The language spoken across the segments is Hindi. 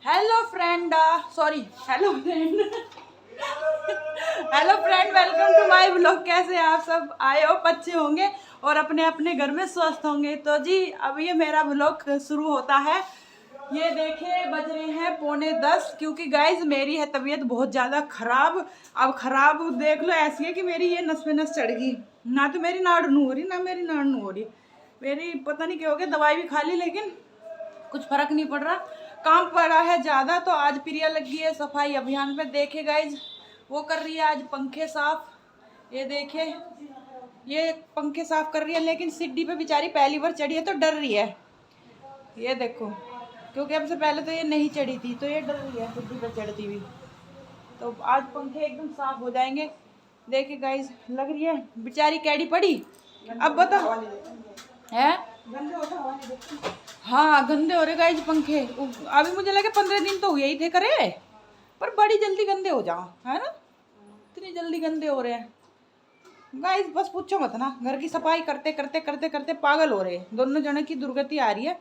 Hello friend, sorry hello friend hello friend, welcome to my blog. कैसे आप सब? आए हो अच्छे होंगे और अपने अपने घर में स्वस्थ होंगे। तो जी अब ये मेरा ब्लॉग शुरू होता है। ये देखे बज रहे हैं 9:45, क्योंकि गाइज मेरी है तबीयत बहुत ज़्यादा ख़राब। अब ख़राब देख लो ऐसी है कि मेरी ये नस पे नस चढ़ गई। ना तो मेरी नाड़ नू हो रही, ना मेरी नाड़ नू हो रही। मेरी पता नहीं क्या हो गया, दवाई भी खा ली लेकिन कुछ फर्क नहीं पड़ रहा। काम पड़ा है ज़्यादा, तो आज प्रिया लगी है सफाई अभियान पे। देखे गाइज वो कर रही है आज पंखे साफ। ये देखे ये पंखे साफ कर रही है, लेकिन सीढ़ी पे बेचारी पहली बार चढ़ी है तो डर रही है। ये देखो, क्योंकि हमसे पहले तो ये नहीं चढ़ी थी, तो ये डर रही है सीढ़ी पे चढ़ती हुई। तो आज पंखे एकदम साफ हो जाएंगे। देखे गाइज लग रही है बेचारी कैडी पड़ी। अब बताओ है। हाँ गंदे हो रहे गाइज पंखे। अभी मुझे लगे 15 दिन तो हुए ही थे करे, पर बड़ी जल्दी गंदे हो जाओ, है ना। इतनी जल्दी गंदे हो रहे हैं गाइज, बस पूछो मत ना। घर की सफाई करते करते करते करते पागल हो रहे हैं। दोनों जने की दुर्गति आ रही है।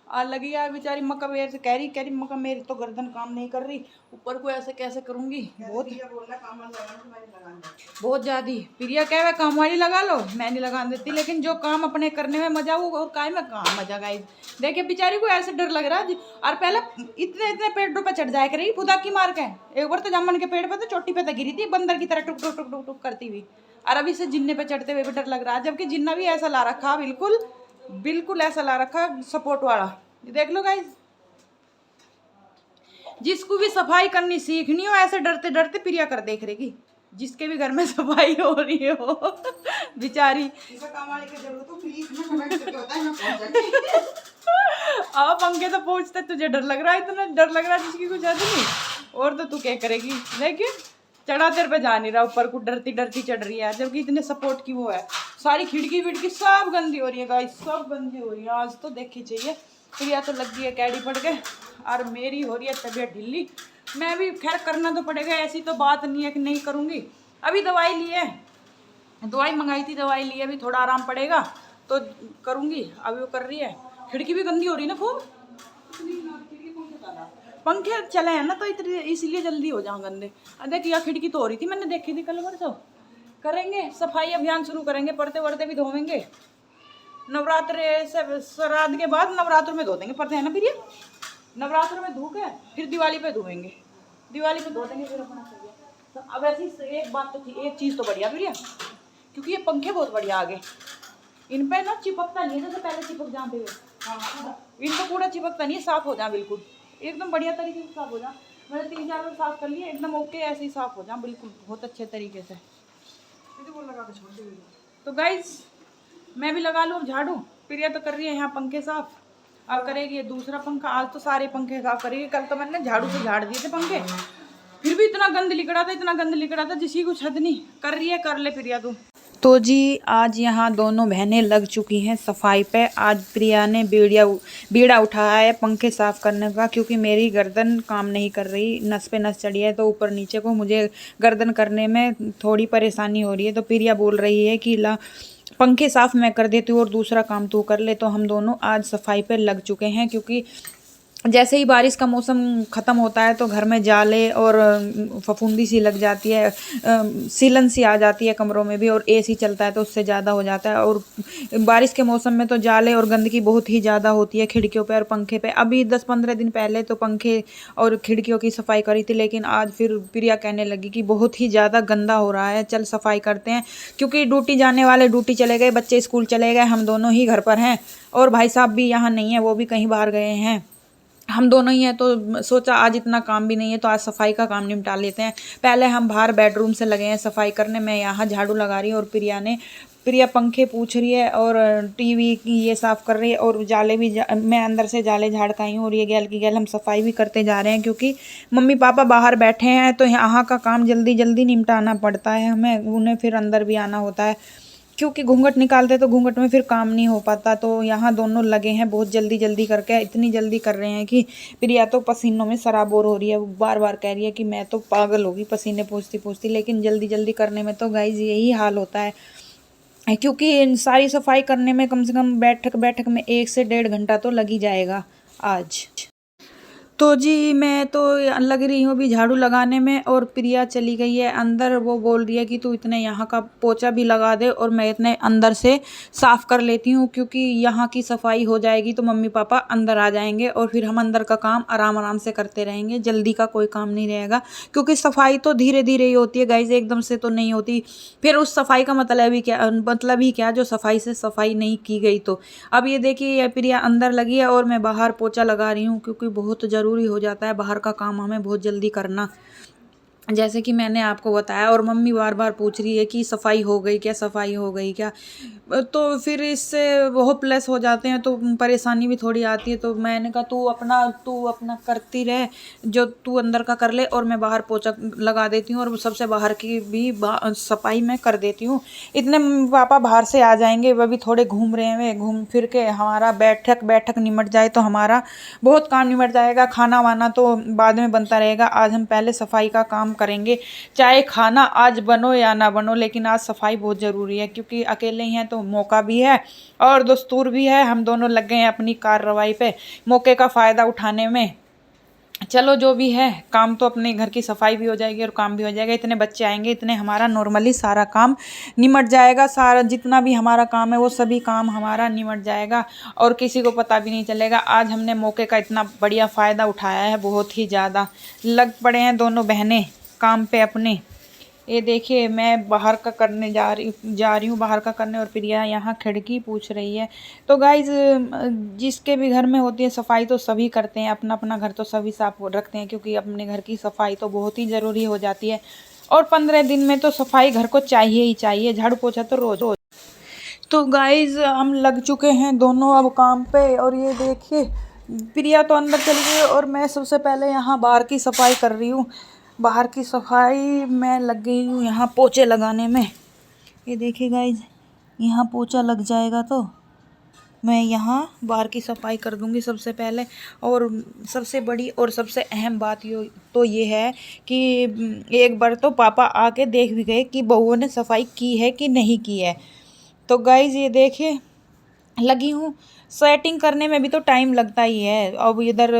और लगी यार बेचारी मक्का मेरे से कह रही मक्का मेरी तो गर्दन काम नहीं कर रही, ऊपर को ऐसे कैसे करूंगी। बहुत ज्यादा प्रिया कह रहा काम वाली लगा लो, मैं नहीं लगा देती। लेकिन जो काम अपने करने में मजा वो और काय में काम मजा। गाइस देखिए बेचारी को ऐसे डर लग रहा है। और पहले इतने इतने पेड़ों पे चढ़ जाया करेगी खुदा की मार के। एक बार तो जामुन के पेड़ पे तो चोटी पे तो गिरी थी बंदर की तरह टुक टुक टुक टुक टुक करती हुई। और अभी से जिन्ने पे चढ़ते हुए भी डर लग रहा है, जबकि जिन्ना भी ऐसा ला रखा बिल्कुल बिल्कुल ऐसा ला रखा सपोर्ट वाला। देख लो गाइस, जिसको भी सफाई करनी सीखनी हो ऐसे डरते डरते प्रिया कर देख रहेगी। जिसके भी घर में सफाई हो रही हो बेचारी अब पंखे तो पहुंचते तुझे डर लग रहा है, इतना डर लग रहा है जिसकी कुछ हद नहीं। और तो तू क्या करेगी। देखिए चढ़ा तेरे पे जा नहीं रहा, ऊपर को डरती डरती चढ़ रही है, जबकि इतने सपोर्ट की वो है। सारी खिड़की विड़की सब गंदी हो रही है गाइस, सब गंदी हो रही है। आज तो देखी चाहिए। प्रिया तो लग गई है कैडी पड़ के, और मेरी हो रही है तबीयत ढीली। मैं भी खैर करना तो पड़ेगा, ऐसी तो बात नहीं है कि नहीं करूँगी। अभी दवाई ली है, दवाई मंगाई थी, दवाई ली है, अभी थोड़ा आराम पड़ेगा तो करूँगी। अभी वो कर रही है। खिड़की भी गंदी हो रही है ना खूब। पंखे चले हैं ना तो इसलिए जल्दी हो जाओ गंदे। देख यह खिड़की तो हो रही थी, मैंने देखी थी कल परसों। करेंगे सफाई अभियान शुरू करेंगे, पर्दे वर्दे भी धोवेंगे। नवरात्र से श्राद्ध के बाद नवरात्र में धो देंगे पर्दे, है ना प्रिया। नवरात्र में धो के फिर दिवाली पे धोएंगे, दिवाली पे धो देंगे फिर अपना चाहिए। तो अब ऐसी एक बात तो थी, एक चीज़ तो बढ़िया प्रिया, क्योंकि ये पंखे बहुत बढ़िया आ गए। इन पे ना चिपकता नहीं है जैसे पहले चिपक जाते हुए। हाँ इन पर पूरा चिपकता नहीं है, साफ हो जाए बिल्कुल एकदम बढ़िया तरीके से साफ हो जाए। मैंने 3-4 बार साफ कर लिए एकदम ओके, ऐसे ही साफ हो जाए बिल्कुल बहुत अच्छे तरीके से। तो गाइज मैं भी लगा लूँ झाड़ू। प्रिया तो कर रही है यहाँ पंखे साफ, अब करेगी ये दूसरा पंखा। आज तो सारे पंखे साफ करेगी, कल तो मैंने झाड़ू से झाड़ दिए थे पंखे, फिर भी इतना गंद लिकड़ा था, इतना गंद लिकड़ा था जिसकी कुछ हद नहीं। कर रही है, कर ले प्रिया तू। तो जी आज यहाँ दोनों बहनें लग चुकी हैं सफाई पे। आज प्रिया ने बीड़ा उठाया है पंखे साफ करने का, क्योंकि मेरी गर्दन काम नहीं कर रही, नस पे नस चढ़ी है तो ऊपर नीचे को मुझे गर्दन करने में थोड़ी परेशानी हो रही है। तो प्रिया बोल रही है कि ला पंखे साफ मैं कर देती हूँ और दूसरा काम तू कर ले। तो हम दोनों आज सफाई पे लग चुके हैं, क्योंकि जैसे ही बारिश का मौसम ख़त्म होता है तो घर में जाले और फफूंदी सी लग जाती है, सीलन सी आ जाती है कमरों में भी, और एसी चलता है तो उससे ज़्यादा हो जाता है। और बारिश के मौसम में तो जाले और गंदगी बहुत ही ज़्यादा होती है खिड़कियों पे और पंखे पे। अभी 10-15 दिन पहले तो पंखे और खिड़कियों की सफाई करी थी, लेकिन आज फिर प्रिया कहने लगी कि बहुत ही ज़्यादा गंदा हो रहा है, चल सफाई करते हैं। क्योंकि ड्यूटी जाने वाले ड्यूटी चले गए, बच्चे स्कूल चले गए, हम दोनों ही घर पर हैं, और भाई साहब भी यहाँ नहीं है, वो भी कहीं बाहर गए हैं, हम दोनों ही हैं। तो सोचा आज इतना काम भी नहीं है तो आज सफाई का काम निपटा लेते हैं। पहले हम बाहर बेडरूम से लगे हैं सफाई करने, मैं यहाँ झाड़ू लगा रही हूँ और प्रिया पंखे पूछ रही है और टीवी की ये साफ़ कर रही है, और जाले भी मैं अंदर से जाले झाड़ का आई हूँ, और ये गैल की गैल हम सफाई भी करते जा रहे हैं, क्योंकि मम्मी पापा बाहर बैठे हैं तो यहाँ का काम जल्दी जल्दी निपटाना पड़ता है हमें, उन्हें फिर अंदर भी आना होता है, क्योंकि घूंघट निकालते तो घूंघट में फिर काम नहीं हो पाता। तो यहाँ दोनों लगे हैं बहुत जल्दी जल्दी करके, इतनी जल्दी कर रहे हैं कि प्रिया तो पसीनों में सराबोर हो रही है, वो बार बार कह रही है कि मैं तो पागल होगी पसीने पोंछती पोंछती। लेकिन जल्दी जल्दी करने में तो गाइज यही हाल होता है, क्योंकि सारी सफाई करने में कम से कम बैठक में 1 से 1.5 घंटा तो लग ही जाएगा आज। तो जी मैं तो लग रही हूँ अभी झाड़ू लगाने में, और प्रिया चली गई है अंदर। वो बोल रही है कि तू इतने यहाँ का पोछा भी लगा दे और मैं इतने अंदर से साफ़ कर लेती हूँ, क्योंकि यहाँ की सफाई हो जाएगी तो मम्मी पापा अंदर आ जाएंगे और फिर हम अंदर का काम आराम आराम से करते रहेंगे। जल्दी का कोई काम नहीं रहेगा, क्योंकि सफाई तो धीरे धीरे ही होती है गाइज, एकदम से तो नहीं होती। फिर उस सफाई का मतलब ही क्या जो सफाई से सफाई नहीं की गई। तो अब ये देखिए ये प्रिया अंदर लगी है और मैं बाहर पोछा लगा रही हूँ, क्योंकि बहुत ज़रूरी हो जाता है बाहर का काम हमें बहुत जल्दी करना, जैसे कि मैंने आपको बताया। और मम्मी बार बार पूछ रही है कि सफाई हो गई क्या, सफाई हो गई क्या। तो फिर इससे होपलेस हो जाते हैं तो परेशानी भी थोड़ी आती है। तो मैंने कहा तू अपना करती रहे, जो तू अंदर का कर ले और मैं बाहर पोछा लगा देती हूँ और सबसे बाहर की भी सफाई मैं कर देती हूँ। इतने मम्मी पापा बाहर से आ जाएंगे, वह भी थोड़े घूम रहे हैं, घूम फिर के हमारा बैठक निमट जाए तो हमारा बहुत काम निमट जाएगा। खाना वाना तो बाद में बनता रहेगा, आज हम पहले सफाई का काम करेंगे। चाहे खाना आज बनो या ना बनो, लेकिन आज सफाई बहुत ज़रूरी है, क्योंकि अकेले ही हैं तो मौका भी है और दस्तूर भी है। हम दोनों लग गए हैं अपनी कार्रवाई पे मौके का फ़ायदा उठाने में। चलो जो भी है, काम तो अपने घर की सफाई भी हो जाएगी और काम भी हो जाएगा। इतने बच्चे आएंगे, इतने हमारा नॉर्मली सारा काम निमट जाएगा। सारा जितना भी हमारा काम है वो सभी काम हमारा निमट जाएगा और किसी को पता भी नहीं चलेगा। आज हमने मौके का इतना बढ़िया फ़ायदा उठाया है, बहुत ही ज़्यादा। लग पड़े हैं दोनों बहनें काम पे अपने। ये देखिए मैं बाहर का करने जा रही हूँ बाहर का करने, और प्रिया यहाँ खिड़की पूछ रही है। तो गाइज जिसके भी घर में होती है सफाई तो सभी करते हैं, अपना अपना घर तो सभी साफ रखते हैं, क्योंकि अपने घर की सफाई तो बहुत ही ज़रूरी हो जाती है। और 15 दिन में तो सफाई घर को चाहिए ही चाहिए, झाड़ू पोछा तो रोज रोज। तो गाइज हम लग चुके हैं दोनों अब काम पे, और ये देखिए प्रिया तो अंदर चली गई और मैं सबसे पहले यहाँ बाहर की सफाई कर रही हूँ। बाहर की सफाई मैं लग गई हूँ यहाँ पोछे लगाने में। ये देखिए गाइज यहाँ पोछा लग जाएगा तो मैं यहाँ बाहर की सफाई कर दूँगी सबसे पहले। और सबसे बड़ी और सबसे अहम बात ये है कि एक बार तो पापा आके देख भी गए कि बहुओं ने सफाई की है कि नहीं की है। तो गाइज ये देखिए लगी हूँ, सेटिंग करने में भी तो टाइम लगता ही है। अब इधर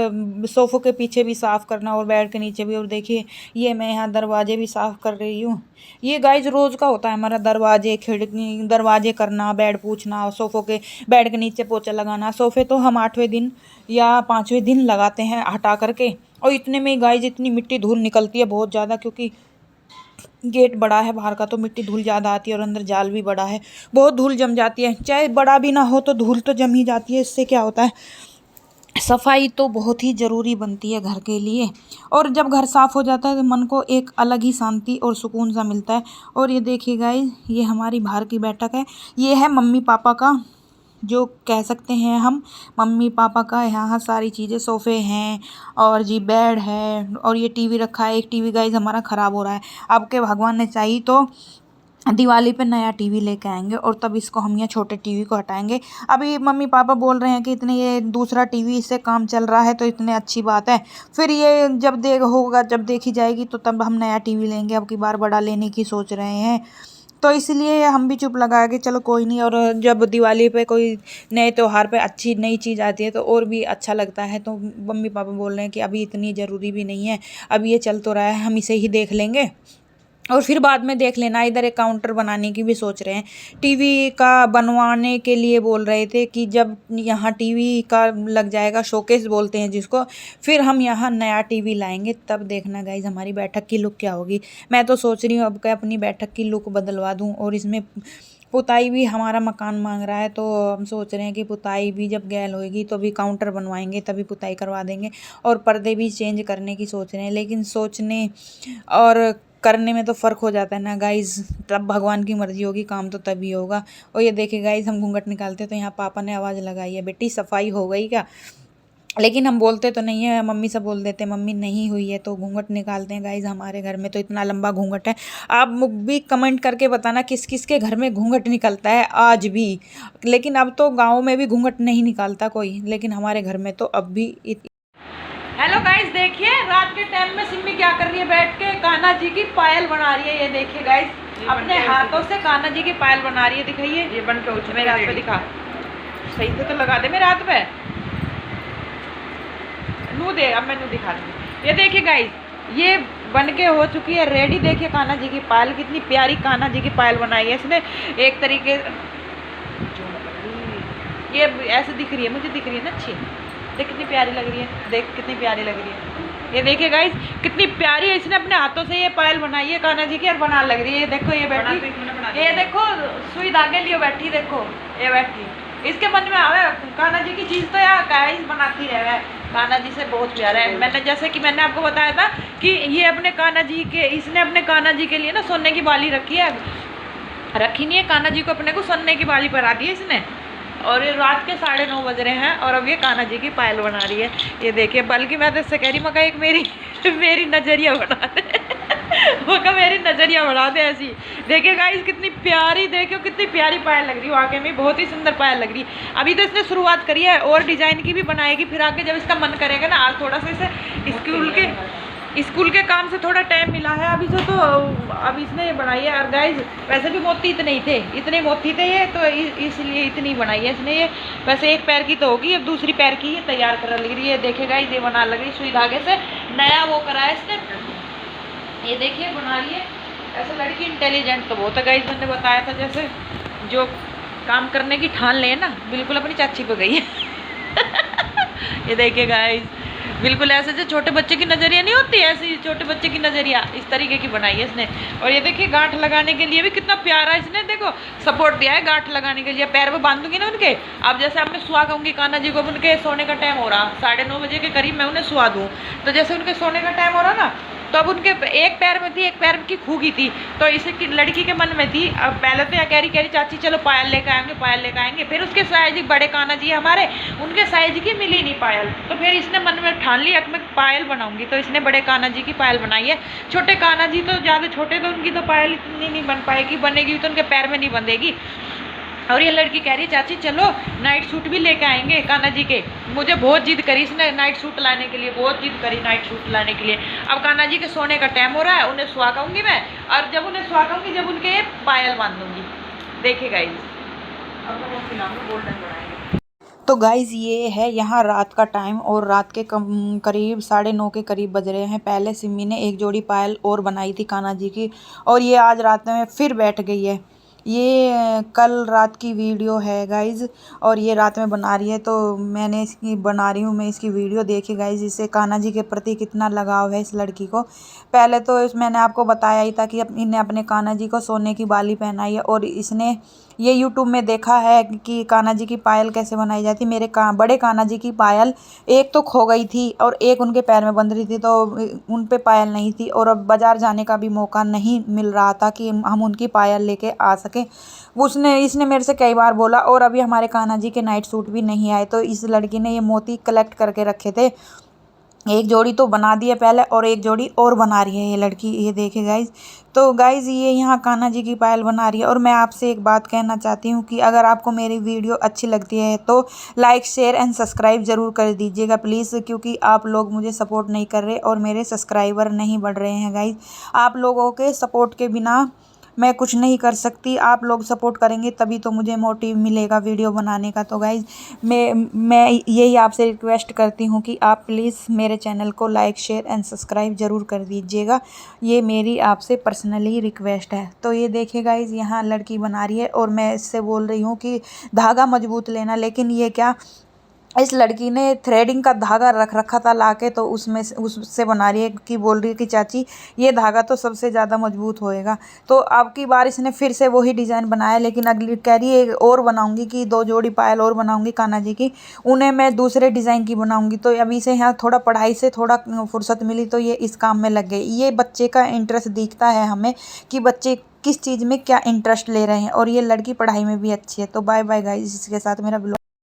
सोफ़ों के पीछे भी साफ़ करना और बेड के नीचे भी। और देखिए ये मैं यहाँ दरवाजे भी साफ़ कर रही हूँ। ये गाइज रोज़ का होता है हमारा, दरवाजे खिड़की दरवाजे करना, बेड पूछना, सोफ़ों के बेड के नीचे पोछा लगाना। सोफ़े तो हम 8वें दिन या 5वें दिन लगाते हैं हटा करके, और इतने में गाइज इतनी मिट्टी धूल निकलती है बहुत ज़्यादा, क्योंकि गेट बड़ा है बाहर का तो मिट्टी धूल ज़्यादा आती है और अंदर जाल भी बड़ा है, बहुत धूल जम जाती है। चाहे बड़ा भी ना हो तो धूल तो जम ही जाती है। इससे क्या होता है, सफाई तो बहुत ही ज़रूरी बनती है घर के लिए। और जब घर साफ़ हो जाता है तो मन को एक अलग ही शांति और सुकून सा मिलता है। और ये देखिए गाइस ये हमारी बाहर की बैठक है, ये है मम्मी पापा का, जो कह सकते हैं हम मम्मी पापा का। यहाँ सारी चीज़ें, सोफ़े हैं और जी बेड है, और ये टीवी रखा है। एक टीवी गाइस हमारा ख़राब हो रहा है, अब के भगवान ने चाहिए तो दिवाली पे नया टीवी लेके आएंगे और तब इसको हम यहाँ छोटे टीवी को हटाएंगे। अभी मम्मी पापा बोल रहे हैं कि इतने ये दूसरा टीवी इससे काम चल रहा है तो इतने अच्छी बात है, फिर ये जब देखी जाएगी तो तब हम नया टीवी लेंगे। अब की बार बड़ा लेने की सोच रहे हैं, तो इसलिए हम भी चुप लगा के चलो कोई नहीं। और जब दिवाली पे कोई नए त्यौहार पे अच्छी नई चीज़ आती है तो और भी अच्छा लगता है। तो मम्मी पापा बोल रहे हैं कि अभी इतनी ज़रूरी भी नहीं है, अब ये चल तो रहा है, हम इसे ही देख लेंगे और फिर बाद में देख लेना। इधर एक काउंटर बनाने की भी सोच रहे हैं, टीवी का बनवाने के लिए बोल रहे थे कि जब यहाँ टीवी का लग जाएगा, शोकेस बोलते हैं जिसको, फिर हम यहाँ नया टीवी लाएंगे। तब देखना गाइज हमारी बैठक की लुक क्या होगी। मैं तो सोच रही हूँ अब अपनी बैठक की लुक बदलवा दूँ, और इसमें पुताई भी, हमारा मकान मांग रहा है तो हम सोच रहे हैं कि पुताई भी जब गैल होएगी तो भी काउंटर बनवाएंगे, तभी पुताई करवा देंगे। और पर्दे भी चेंज करने की सोच रहे हैं, लेकिन सोचने और करने में तो फ़र्क हो जाता है ना गाइज़। तब भगवान की मर्ज़ी होगी, काम तो तभी होगा। और ये देखिए गाइज़ हम घूंघट निकालते तो यहाँ पापा ने आवाज़ लगाई है, बेटी सफाई हो गई क्या। लेकिन हम बोलते तो नहीं है, मम्मी से बोल देते मम्मी नहीं हुई है तो घूंघट निकालते हैं। गाइज़ हमारे घर में तो इतना लंबा घूंघट है। आप भी कमेंट करके बताना किस किस के घर में घूंघट निकलता है आज भी। लेकिन अब तो गाँव में भी घूंघट नहीं निकालता कोई, लेकिन हमारे घर में तो अब भी। हेलो गाइस देखिए रात के टाइम में सिम्मी क्या कर रही है, बैठ के कान्हा जी की पायल बना रही है। ये देखिए गाइस अपने हाथों से कान्हा जी की पायल बना रही है। दिखाइए, ये बन के मेरे हाथ पे दिखा, सही से तो लगा दे मेरे हाथ पे। नू दे, अब मैं नू दिखा दूँगी। ये देखिए गाइस, ये बन के हो चुकी है रेडी। देखिए कान्हा जी की पायल, कितनी प्यारी कान्हा जी की पायल बनाई है इसने। एक तरीके ये ऐसे दिख रही है, मुझे दिख रही है ना अच्छी। देख कितनी प्यारी लग रही है, देख कितनी प्यारी लग रही है। ये देखिए गाइस कितनी प्यारी है, इसने अपने हाथों से ये पायल बनाई है कान्हा जी की और बना लग रही है। ये देखो ये बैठी, ये देखो सुई धागे लिए बैठी, देखो ये बैठी। इसके मन में आवे कान्हा जी की चीज़ तो यार गाइस बनाती रहे। कान्हा जी से बहुत प्यारा है। मैंने जैसे कि मैंने आपको बताया था कि ये अपने कान्हा जी के, इसने अपने कान्हा जी के लिए ना सोने की बाली रखी है। रखी नहीं है, कान्हा जी को अपने को सोने की बाली पहरा दी है इसने। और ये रात के 9:30 बज रहे हैं और अब ये कान्हा जी की पायल बना रही है। ये देखिए, बल्कि मैं तो इससे कह रही मका एक मेरी नज़रिया बना दे मका मेरी नज़रिया बना दे ऐसी। देखिए गाइस कितनी प्यारी, देखियो कितनी प्यारी पायल लग रही है, वाकई में बहुत ही सुंदर पायल लग रही है। अभी तो इसने शुरुआत करी है और डिज़ाइन की भी बनाएगी, फिर आगे जब इसका मन करेगा ना। आज थोड़ा सा इसे स्कूल के काम से थोड़ा टाइम मिला है अभी से, तो अब इसने ये बनाई है। और गाइज वैसे भी मोती इतने मोती थे ये, तो इसलिए इतनी बनाई है इसने ये। वैसे एक पैर की तो होगी, अब दूसरी पैर की ये तैयार कर लग रही है। देखिए गाइज ये बना लग रही सुई धागे से, नया वो करा है इसने। ये देखिए बना रही है। ऐसे लड़की इंटेलिजेंट तो बहुत है गाइज, मैंने बताया था जैसे जो काम करने की ठान ले ना, बिल्कुल अपनी चाची पे गई है ये देखिए गाइज बिल्कुल ऐसे जो छोटे बच्चे की नज़रिया नहीं होती, ऐसी छोटे बच्चे की नज़रिया इस तरीके की बनाई है इसने। और ये देखिए गांठ लगाने के लिए भी कितना प्यारा इसने देखो सपोर्ट दिया है गांठ लगाने के लिए। पैर में बांधूंगी ना उनके, अब जैसे आपने सुहा कहूँगी कान्हा जी को, उनके सोने का टाइम हो रहा 9:30 बजे के करीब मैं उन्हें सुहा दूँ, तो जैसे उनके सोने का टाइम हो रहा ना, तो अब उनके एक पैर में थी, एक पैर की खूगी थी, तो इसे लड़की के मन में थी। अब पहले तो यहाँ कह रही चाची चलो पायल लेकर आएंगे, पायल लेकर आएंगे। फिर उसके साइज बड़े कान्हा जी हमारे, उनके साइज की मिली नहीं पायल, तो फिर इसने मन में ठान लिया कि मैं पायल बनाऊंगी। तो इसने बड़े कान्हा जी की पायल बनाई है। छोटे कान्हा जी तो ज़्यादा छोटे, तो उनकी तो पायल इतनी नहीं बन पाएगी, बनेगी तो उनके पैर में नहीं बंधेगी। और ये लड़की कह रही चाची चलो नाइट सूट भी लेके आएंगे कान्हा जी के। मुझे बहुत जिद करी इसने नाइट सूट लाने के लिए, बहुत जिद करी नाइट सूट लाने के लिए। अब कान्हा जी के सोने का टाइम हो रहा है, उन्हें सुहा कहूँगी मैं, और जब उन्हें सुहा कहूँगी जब उनके पायल बांध दूँगी। देखिए गाइस अब मैं वो खिलाऊंगी, गोल्डन बनाएंगे। तो गाइज़ ये है यहाँ रात का टाइम और रात के करीब 9:30 के करीब बज रहे हैं। पहले सिमी ने एक जोड़ी पायल और बनाई थी कान्हा जी की, और ये आज रात में फिर बैठ गई है। ये कल रात की वीडियो है गाइज़, और ये रात में बना रही है, तो मैंने इसकी बना रही हूँ मैं इसकी वीडियो। देखिए गाइज़ इससे कान्हा जी के प्रति कितना लगाव है इस लड़की को। पहले तो मैंने आपको बताया ही था कि इन्हें अपने कान्हा जी को सोने की बाली पहनाई है, और इसने ये यूट्यूब में देखा है कि कान्हा जी की पायल कैसे बनाई जाती। मेरे बड़े कान्हा जी की पायल एक तो खो गई थी और एक उनके पैर में बंध रही थी, तो उन पे पायल नहीं थी, और अब बाज़ार जाने का भी मौका नहीं मिल रहा था कि हम उनकी पायल लेके आ सकें। इसने मेरे से कई बार बोला, और अभी हमारे कान्हा जी के नाइट सूट भी नहीं आए, तो इस लड़की ने ये मोती कलेक्ट करके रखे थे। एक जोड़ी तो बना दी है पहले, और एक जोड़ी और बना रही है ये लड़की। ये देखे गाइज, तो गाइज ये यहाँ कान्हा जी की पायल बना रही है। और मैं आपसे एक बात कहना चाहती हूँ कि अगर आपको मेरी वीडियो अच्छी लगती है तो लाइक शेयर एंड सब्सक्राइब ज़रूर कर दीजिएगा प्लीज़, क्योंकि आप लोग मुझे सपोर्ट नहीं कर रहे और मेरे सब्सक्राइबर नहीं बढ़ रहे हैं गाइज। आप लोगों के सपोर्ट के बिना मैं कुछ नहीं कर सकती, आप लोग सपोर्ट करेंगे तभी तो मुझे मोटिव मिलेगा वीडियो बनाने का। तो गाइज़ मैं यही आपसे रिक्वेस्ट करती हूँ कि आप प्लीज़ मेरे चैनल को लाइक शेयर एंड सब्सक्राइब ज़रूर कर दीजिएगा, ये मेरी आपसे पर्सनली रिक्वेस्ट है। तो ये देखिए गाइज़ यहाँ लड़की बना रही है, और मैं इससे बोल रही हूँ कि धागा मजबूत लेना, लेकिन ये क्या, इस लड़की ने थ्रेडिंग का धागा रख रखा था लाके, तो उससे बना रही है कि बोल रही है कि चाची ये धागा तो सबसे ज़्यादा मजबूत होएगा। तो अब की बार इसने फिर से वही डिज़ाइन बनाया, लेकिन अगली कह रही है और बनाऊंगी कि 2 जोड़ी पायल और बनाऊंगी कान्हा जी की, उन्हें मैं दूसरे डिज़ाइन की बनाऊंगी। तो अभी से यहाँ थोड़ा पढ़ाई से थोड़ा फुर्सत मिली तो ये इस काम में लग गई। ये बच्चे का इंटरेस्ट दिखता है हमें कि बच्चे किस चीज़ में क्या इंटरेस्ट ले रहे हैं, और ये लड़की पढ़ाई में भी अच्छी है। तो बाय बाय गाइस, इसके साथ मेरा ब्लॉग